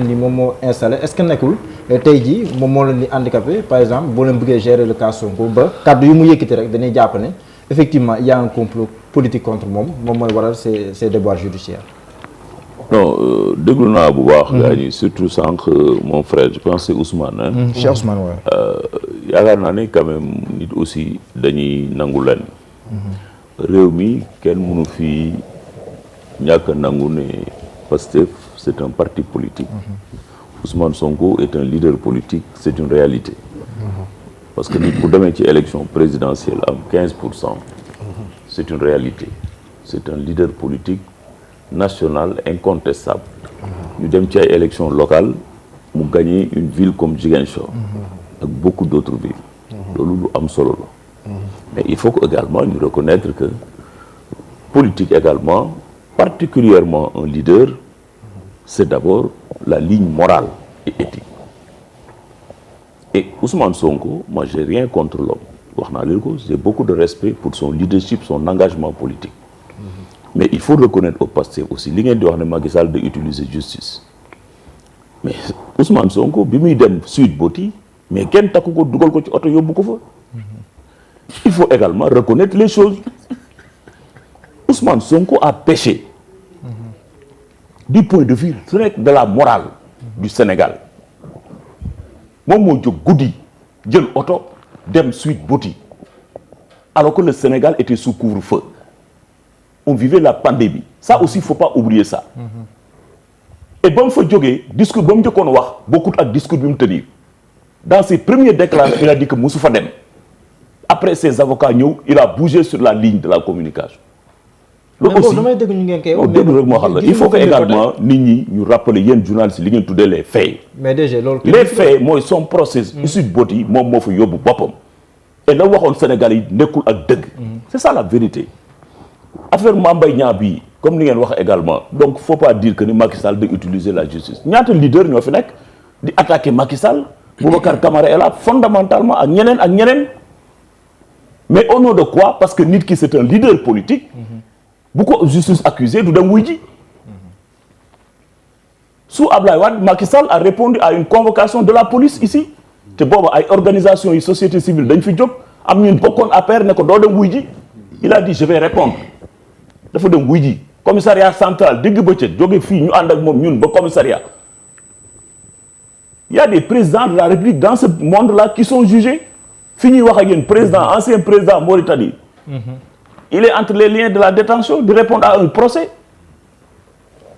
ni moom moo installé est-ce que nekkul tey jii moom moo leen di handicapé par exemple boo leen bëggee gérer le cas Sonko ba kàddu yu mu yëkkati rek dañuy jàpp ne effectivement il y a un complot politique contre moom mooy waral ces déboires judiciaires. non déglu naa bu baax. gars yi surtout sànq mon frère je pense c'est Ousmane. Cheikh Ousmane waaw. yaakaar naa ne quand même nit aussi dañuy nangu leen. réew mi kenn mënu fi ñàkk a nangu ne Pastef c'est un parti politique. Ousmane Sonko est un leader politique c'est une réalité. parce que nit bu demee ci élection présidentielle am 15%. c'est une réalité. c'est un leader politique national incontestable. ñu dem ci ay élections locales mu gagner une ville comme Ziguinchor. ak beaucoup d'autres villes. loolu lu am solo la. mais il faut que également ñu reconnaître que politique également particulièrement un leader c'est d'abord la ligne morale et éthique. Et Ousmane Sonko, moi j'ai rien contre l'homme. wax naa leen ko j'ai beaucoup de respect pour son leadership, son engagement politique. Mais il faut reconnaître au Pastef aussi li ngeen di wax ne Macky Sall de utiliser justice. mais Ousmane Sonko bi muy dem Sweet Beauty mais kenn takku ko dugal ko ci oto yóbbu ko fa. il faut également reconnaître les choses. Ousmane Sonko a péché. du point de vue direct de la morale du Sénégal. moom moo jóg guddi jël oto dem Sweet Beauty alors que le Sénégal était sous couvre-feu. on vivait la pandémie ça aussi il faut pas oublier ça. et ba mu fa jógee discours ba mu njëkkoon wax bokkut ak discours bi mu tenir dans ses premières déclarations il a dit que mosu fa dem après ses avocats ñëw il a bougé sur la ligne de la communication. loolu aussi damay dégg ñu ngeen koy wax dégg rek moo xam la il faut que également nit ñi ñu rappeler yéen journalistes li ngeen tuddee les faits. mais déjà loolu les faits mooy son procès. Sweet Beauty moom moo fa yóbbu boppam. et la waxoon Sénégal yi nekkul ak dëgg. c'est ça la vérité. affaire Mame Mbaye Niang bii comme ni ngeen wax également donc faut pas dire que ni Macky Sall da utiliser la justice ñaata leader ñoo fi nekk di attaquer Macky Sall. Boubacar Camara est là fondamentalement ak ñeneen ak ñeneen. mais au nom de quoi parce que nit ki c'est un leader politique. bu ko justice accusé du dem wuy ji. sous Ablaye Wade Macky Sall a répondu à une convocation de la police ici. te booba ay organisations yi société civile dañ fi jóg am ñun bokkoon APR ne ko doo dem wuy ji. il a dit je vais répondre dafa dem wuy ji commissariat central digg bëccëg jóge fii ñu ànd ak moom ñun ba commissariat. il y a des présidents de la République dans ce monde-là qui sont jugés fi ñuy wax ak yéen président ancien président Mauritanie. il est entre les liens de la détention de répondre à un procès.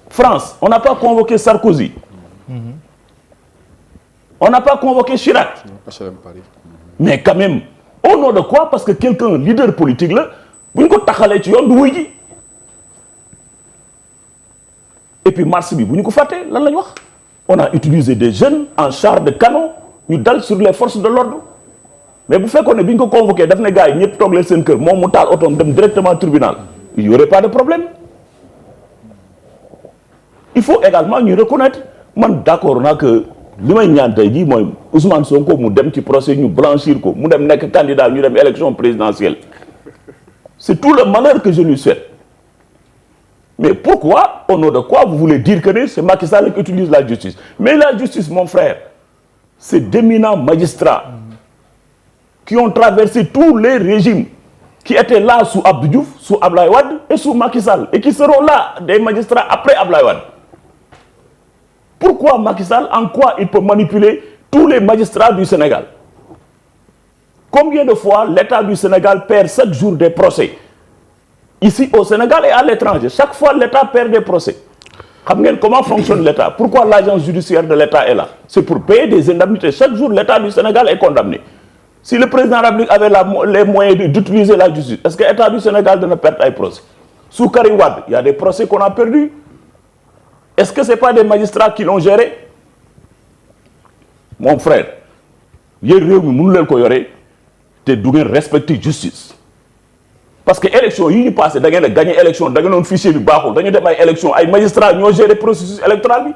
France on n'a pas convoqué Sarkozy. on n'a pas convoqué Chirac. mais quand même au nom de quoi parce que quelqu'un leader politique la bu ñu ko taxalee ci yoon du wuy ji. et puis mars bi bu ñu ko fàttee lan la ñu wax on a utilisé des jeunes en char de canon ñu dal sur les forces de l'ordre mais bu fekkoon ne bi ñu ko convoqué daf ne gars yi ñëpp toog leen seen kër moom mu taal otoom dem directement tribunal il y aurait pas de problème. il faut également ñu reconnaître man d'accord naa que li may ñaan tey jii mooy Ousmane Sonko mu dem ci procès ñu blanchir ko mu dem nekk candidat ñu dem élection présidentielle c'est tout le malheur que je lui souhaite. mais pourquoi au nom de quoi vous voulez dire que c'est Macky Sall qui utilise la justice mais la justice mon frère c'est d'éminents magistrats qui ont traversé tous les régimes qui étaient là sous Abdou Diouf sous Ablaye Wade et sous Macky Sall et qui seront là des magistrats après Ablaye Wade. pourquoi Macky Sall en quoi il peut manipuler tous les magistrats du Sénégal? combien de fois l'État du Sénégal perd chaque jour des procès ici au Sénégal et à l'étranger chaque fois l'État perd des procès. xam ngeen comment fonctionne l'État? pourquoi l'agence judiciaire de l'État est là? c'est pour payer des indemnités. chaque jour l'État du Sénégal est condamné. si le président de la République avait les moyens d'utiliser la justice est-ce que l'État du Sénégal dana perdre ay procès? sous Karim Wade il y a des procès qu'on a perdus. est-ce que c'est pas des magistrats qui l'ont géré? mon frère yéen réew mi mënu leen ko yore te du ngeen respecter justice. parce que élection yi ñu passé da ngeen a gagné élection da ngeen doon fichier bi baaxul dañu dem ay élection ay magistrats ñoo géré processus électoral bi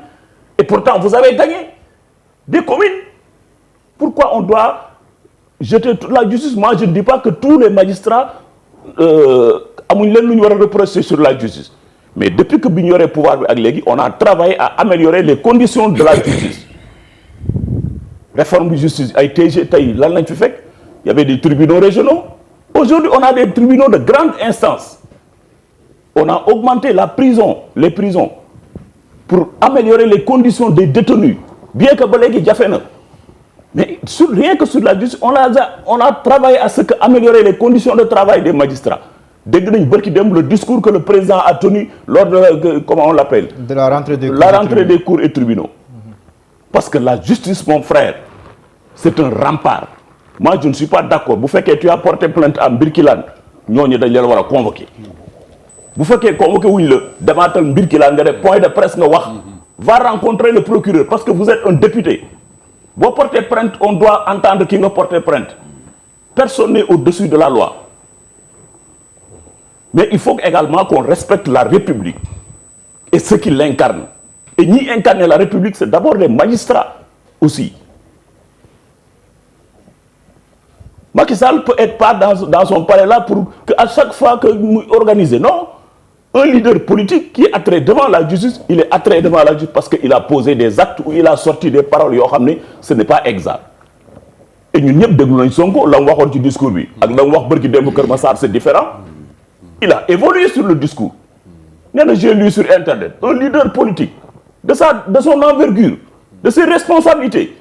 et pourtant vous avez gagné des communes. pourquoi on doit jeter toute la justice? moi je ne dis pas que tous les magistrats amuñ leen lu ñu war a reprocher sur la justice mais depuis que bi ñu yoree pouvoir bi ak léegi on a travaillé à améliorer les conditions de la justice réforme de justice ay TG tey lan lañ fi fekk il y avait des tribunaux régionaux aujourd'hui on a des tribunaux de grande instance on a augmenté les prisons pour améliorer les conditions des détenus bien que ba léegi jafe na mais rien que sur la justice on a travaillé à ce que améliorer les conditions de travail des magistrats dégg nañ bërki dem le discours que le président a tenu lors de comment on l'appelle de la rentrée des cours et tribunaux parce que la justice mon frère c'est un rempart moi je ne suis pas d'accord bu fekkee tu as porté plainte à Mbirkilane ñooñu dañ leen war a convoquer bu fekkee convoqué wuñ la demaatal Mbirkilane nga def point de presse nga wax va rencontrer le procureur parce que vous êtes un député boo porter plainte on doit entendre ki nga porter plainte personne n'est au-dessus de la loi mais il faut également qu'on respecte la République et ceux qui l'incarnent et ñi incarner la République c'est d'abord les magistrats aussi Macky Sall peut être pas dans son palais là pour que à chaque fois que mu organiser non un leader politique qui est attrait devant la justice il est attrait devant la justice parce que il a posé des actes où il a sorti des paroles yoo xam ne ce n'est pas exact et ñun ñëpp déglu nañ Sonko la mu waxoon ci discours bi ak la mu wax bërki démb Kër Massar c'est différent il a évolué sur le discours nee na j'ai lu sur internet un leader politique de son envergure de ses responsabilités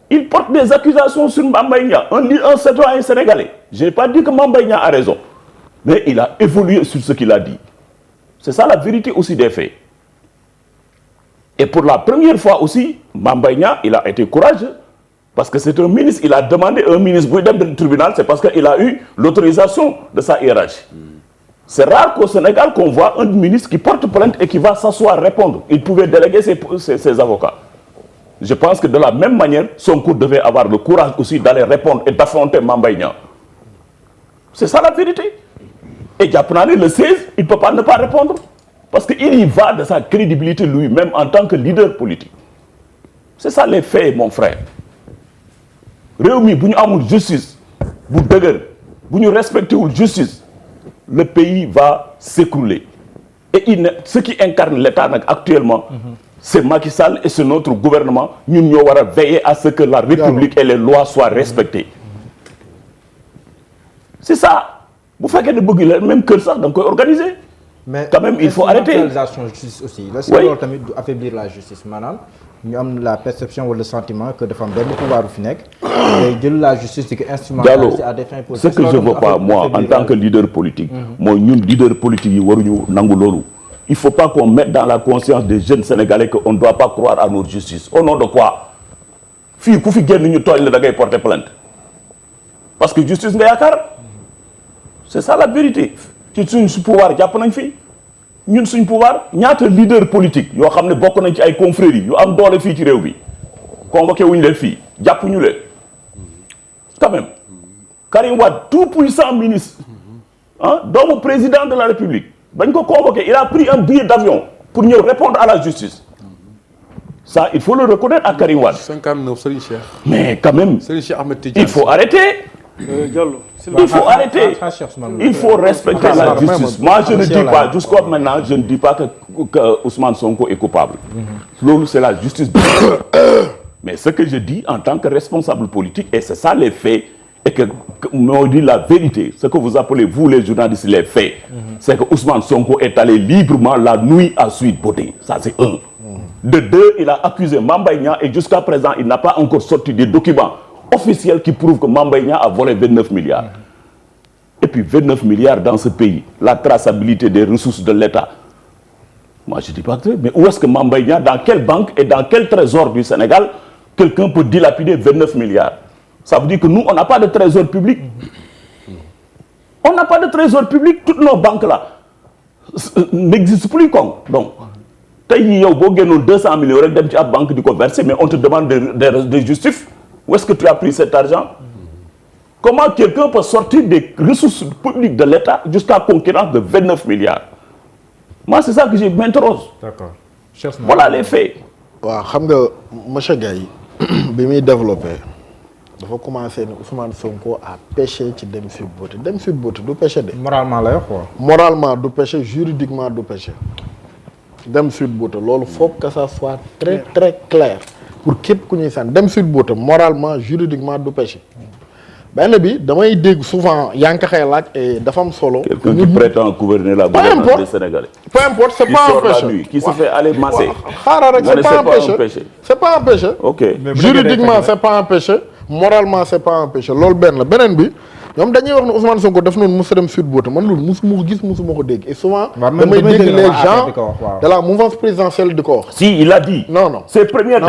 il porte des accusations sur Mame Mbaye Niang un citoyen sénégalais je n'ai pas dit que Mame Mbaye Niang a raison mais il a évolué sur ce qu'il a dit c'est ça la vérité aussi des faits et pour la première fois aussi Mame Mbaye Niang il a été courageux parce que c'est un ministre il a demandé un ministre buy dem de tribunal c'est parce que il a eu l'autorisation de sa hiérarchie c'est rare qu'au Sénégal qu'on voit un ministre qui porte plainte et qui va s'asseoir répondre il pouvait déléguer ses avocats je pense que de la même manière Sonko devait avoir le courage aussi d'aller répondre et d'affronter Mame Mbaye Niang c'est ça la vérité et jàpp naa ne le 16 il peut pas ne pas répondre parce que il y va de sa crédibilité lui-même en tant que leader politique c'est ça les faits mon frère réew mi bu ñu amul justice bu dëgër bu ñu respecté wul justice le pays va s'écrouler et ce qui incarne l'État nag actuellement c'est Macky Sall et c'est notre gouvernement ñun ñoo war a veiller à ce que la République et les lois soient respectées c'est ça bu fekkee ne bëgg la même kër sax da nga koy organiser mais quand même il faut arrêter l'instrumentalisation justice aussi est-ce que loolu tamit du affaiblir la justice maanaam ñu am la perception wala le sentiment que dafa am benn pouvoir bu fi nekk day jël la justice di ko instrumentaliser à des fins politiques. ce que je veux pas moi en tant que leader politique mooy ñun leader politique yi waruñu nangu loolu il faut pas qu'on mette dans la conscience des jeunes sénégalais que on ne doit pas croire à notre justice au nom de quoi fii ku fi génn ñu tooñ la da ngay porter plainte parce que justice nga yaakaar c'est ça la vérité ci suñ pouvoir jàpp nañ fi ñun suñ pouvoir ñaata leader politique yoo xam ne bokk nañ ci ay confréries yu am doole fii ci réew bi convoqué wuñu leen fii jàpp ñu leen quand même Karim Wade tout puissant ministre doomu président de la République bañ ko convoqué il a pris un billet d'avion pour ñëw répondre à la justice ça il faut le reconnaître à Karim Wade 59 Serigne Cheikh mais quand même Serigne Cheikh Ahmed Tidiane il faut arrêter Diallo il faut arrêter il faut respecter la justice moi je ne dis pas jusqu'à maintenant je ne dis pas que Ousmane Sonko est coupable loolu c'est la justice mais ce que je dis en tant que responsable politique et c'est ça les faits et que on dit la vérité ce que vous appelez vous les journalistes les faits c'est que Ousmane Sonko est allé librement la nuit à Sweet Beauté ça c'est un de deux il a accusé Mame Mbaye Niang et jusqu'à présent il n'a pas encore sorti des documents officiels qui prouvent que Mame Mbaye Niang a volé 29 milliards et puis 29 milliards dans ce pays la traçabilité des ressources de l'État moi je dis pas que mais où est-ce que Mame Mbaye Niang dans quelle banque et dans quel trésor du Sénégal quelqu'un peut dilapider 29 milliards ça veut dire que nous on n'a pas de trésor public on n'a pas de trésor public toutes nos banques là n'existent plus comme donc tey jii yow boo génnoon 200 millions rek dem ci ab banque di ko verser mais on te demande des justifs où est-ce que tu as pris cet argent comment quelqu'un peut sortir des ressources publiques de l'État jusqu'à concurrence de 29 milliards moi c'est ça que je m'interroge d'accord voilà les faits waaw xam nga monsieur Gaye bi muy développé dafa commencé ne Ousmane Sonko a péché ci dem Sweet Beauté dem Sweet Beauté du péché de. moralement lay wax quoi. moralement du péché juridiquement du péché dem Sweet Beauté loolu faut que ça soit très très clair pour képp ku ñuy sànni dem Sweet Beauté moralement juridiquement du péché. benn bi damay dégg souvent yaa ngi ko xëy laaj et dafa am solo. quelqu'un qui prétend gouverner la gouvernance des Sénégalais. peu importe c'est pas un péché qui se fait aller masser. xaaral rek c'est pas un péché c'est pas un péché. ok juridiquement c'est pas un péché moralement c'est pas un péché loolu benn la beneen bi ñoom dañuy wax ne Ousmane Sonko def noonu musa dem Sweet Beauté man loolu musuma ko gis musuma ko dégg et souvent. damay dégg les gens de la mouvance présidentielle di ko wax. si il a dit. non ses premières